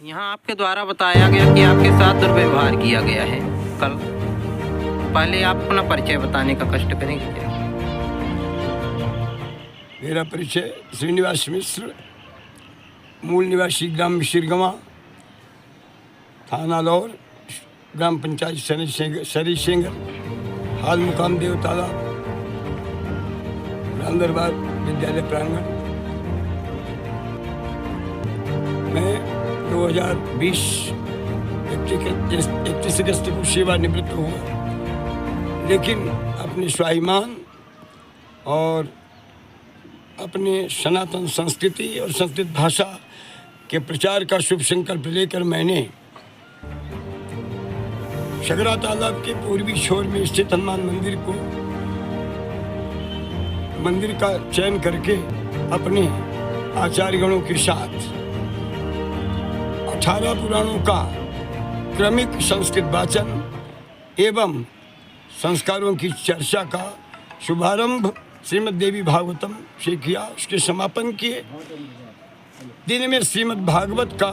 यहाँ आपके द्वारा बताया गया कि आपके साथ दुर्व्यवहार किया गया है कल। पहले आप अपना परिचय बताने का कष्ट करेंगे क्या? मेरा परिचय श्रीनिवास मिश्र, मूल निवासी ग्राम मिश्रगवा, थाना लौर, ग्राम पंचायत सरीसेंगर, हाल मुकाम देव तालाब, राम दरबार विद्यालय प्रांगण। मैं 2020 31 अगस्त को सेवानिवृत्त हुआ, लेकिन अपने स्वाभिमान और अपने सनातन संस्कृति और संस्कृत भाषा के प्रचार का शुभ संकल्प लेकर मैंने शगरा तालाब के पूर्वी छोर में स्थित हनुमान मंदिर का चयन करके अपने आचार्यगणों के साथ 18 पुराणों का क्रमिक संस्कृत वाचन एवं संस्कारों की चर्चा का शुभारंभ श्रीमद् देवी भागवतम से किया। उसके समापन के दिन में श्रीमद् भागवत का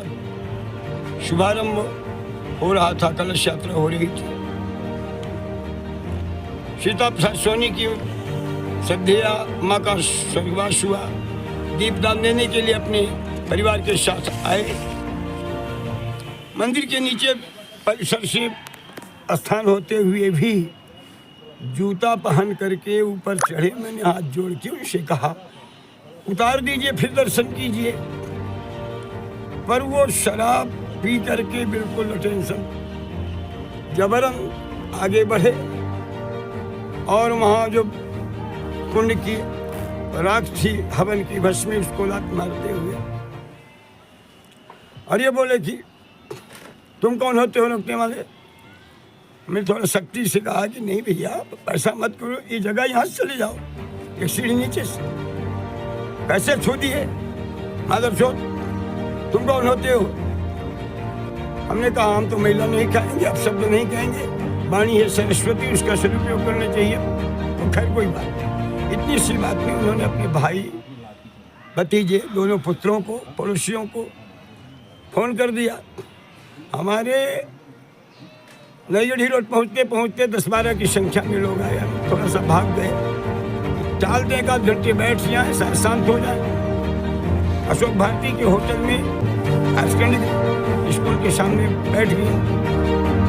शुभारंभ हो रहा था, कलश यात्रा हो रही थी। सीता प्रसाद सोनी की श्रद्धेया माँ का स्वर्गवास हुआ। दीपदान देने के लिए अपने परिवार के साथ आए। मंदिर के नीचे परिसर से स्थान होते हुए भी जूता पहन करके ऊपर चढ़े। मैंने हाथ जोड़ के उनसे कहा उतार दीजिए फिर दर्शन कीजिए, पर वो शराब पी करके बिल्कुल अटेंशन जबरन आगे बढ़े और वहाँ जो कुंड की राख थी हवन की भस्मी, उसको लात मारते हुए और ये बोले कि तुम कौन होते हो रोकने वाले? मैं थोड़ा सख्ती से कहा कि नहीं भैया ऐसा मत करो, ये जगह यहाँ से चले जाओ, एक सीढ़ी नीचे से। कैसे छू दिए माधव चौथ, तुम कौन होते हो? हमने कहा हम तो महिला नहीं कहेंगे, अब शब्द नहीं कहेंगे, वाणी है सरस्वती, उसका सदुपयोग करना चाहिए। तो खैर कोई बात, इतनी सी बात में उन्होंने अपने भाई भतीजे दोनों पुत्रों को पड़ोसियों को फोन कर दिया। हमारे नईगढ़ी रोड पहुँचते पहुँचते 10-12 की संख्या में लोग आए। हम थोड़ा सा भाग गए, टाल देगा घंटे बैठ जाए, शांत हो जाए। अशोक भारती के होटल में हायर सेकेंडरी स्कूल के सामने बैठ गए।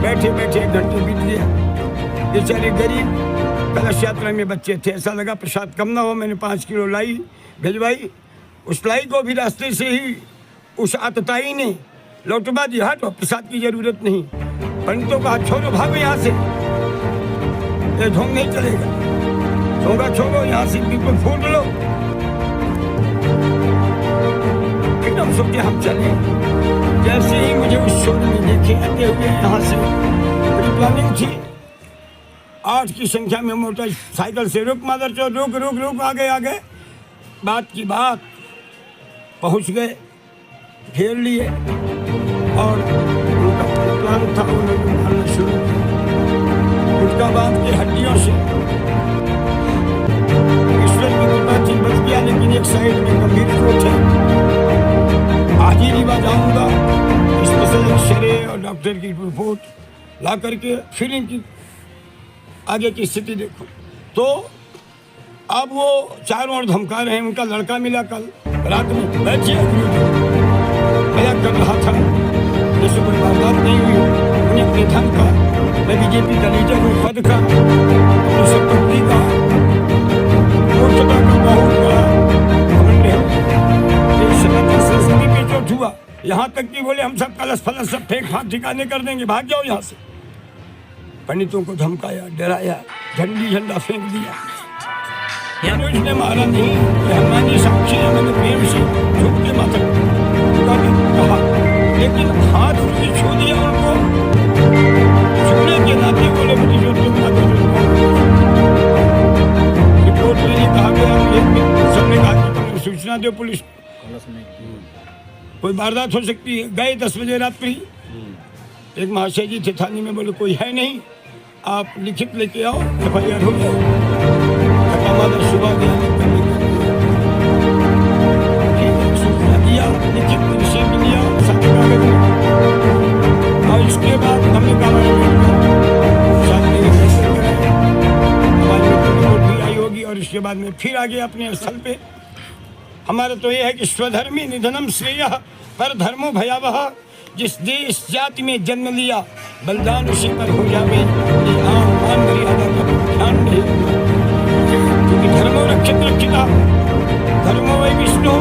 बैठे बैठे 1 घंटे बीत गया। बेचारे गरीब कलश यात्रा में बच्चे थे, ऐसा लगा प्रसाद कम ना हो। मैंने 5 किलो लाई भिजवाई। उस लाई को भी रास्ते से ही उस आतताई ने लौटवा दिया, तो प्रसाद की जरूरत नहीं। पंडितों का छोड़ो, भागो यहाँ से, ये ढोंग नहीं चलेगा, ढोंगा छोड़ो, यहाँ से बिल्कुल फूट लो। फिर हम सोचे हम चले। जैसे ही मुझे उस शोर में देखे आते हुए यहाँ से बड़ी प्लानिंग थी, 8 की संख्या में मोटरसाइकिल से रुक मादर चो, रुक रुक रुक, आगे बात की बात पहुँच गए, घेर लिए और उनका प्लान था, उन्होंने मारना शुरू किया। गुटका बांध के हड्डियों से ईश्वर की कृपा थी बच गया, लेकिन एक साइड में गंभीर चोट है। आज ही रिवा जाऊंगा, स्पेशल एक्सरे और डॉक्टर की रिपोर्ट ला करके फिर इनकी आगे की स्थिति देखो। तो अब वो चारों ओर धमका रहे हैं। उनका लड़का मिला कल रात में, बैठिए मजाक कर रहा था, जैसे कोई वारदात नहीं हुई। उन्हें अपने धन का, मैं बीजेपी का लीडर हूँ, पद का, अपनी संपत्ति का, मूर्खता का बहुत बड़ा घमंड है। ये सनातन संस्कृति पे चोट हुआ, यहाँ तक कि बोले हम सब कलश फलश सब फेंक फाँक ठिकाने कर देंगे, भाग जाओ यहाँ से। पंडितों को धमकाया, डराया, झंडा फेंक दिया। उसने मारा नहीं, हनुमान जी साक्षी है, मैंने प्रेम से झुक के माथा कहा, लेकिन हाथ मुझे छू दिया। उनको छूने के नाते बोले मुझे जो तुम रिपोर्ट में ये कहा गया, सबने कहा कि तुम सूचना दो पुलिस, कोई वारदात हो सकती है। गए 10 बजे रात्रि, एक महाशय जी थे थाने में, बोले कोई है नहीं, आप लिखित लेके आओ, FIR हो जाए। सुबह गया, सूचना दिया, लिखित लिया, बाद में फिर आगे अपने स्थल पे। हमारा तो ये है कि स्वधर्मी निधनम श्रेय पर धर्मो भयावह। जिस देश जाति में जन्म लिया बलिदान उसी पर हो जावे। ये आम मान मर्यादा का ध्यान नहीं, क्योंकि धर्मो रक्षित रक्षिता धर्मो वै विष्णु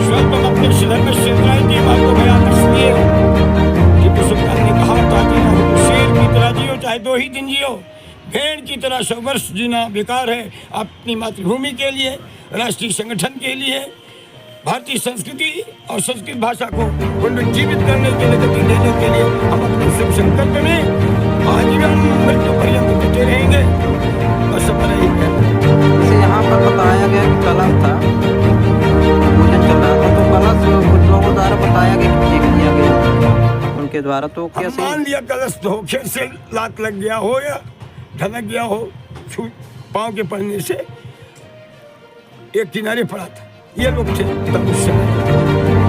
स्वल्पम अपने धर्म से त्रायते मार्गो भयात। इसलिए टीपू सुल्तान ने कहा ताकि ना हो तो शेर की तरह जियो, चाहे 2 ही दिन जियो। भेड़ की तरह 100 वर्ष जीना बेकार है। अपनी मातृभूमि के लिए, राष्ट्रीय संगठन के लिए, भारतीय संस्कृति और संस्कृत भाषा को पुनर्जीवित करने के लिए, गति देने के लिए हम अपने शुभ संकल्प में आजीवन मृत्यु पर्यंत जुटे रहेंगे। बस हमारा यही कहना है। जैसे यहाँ पर बताया गया कि कलश था, पूजन चल रहा था, तो कलश कुछ लोगों द्वारा बताया गया कि फेंक दिया गया उनके द्वारा, तो कैसे मान लिया कलश धोखे से लात लग गया हो या ढलक गया हो, पाँव के पड़ने से एक किनारे पड़ा था। ये लोग थे तब उस समय।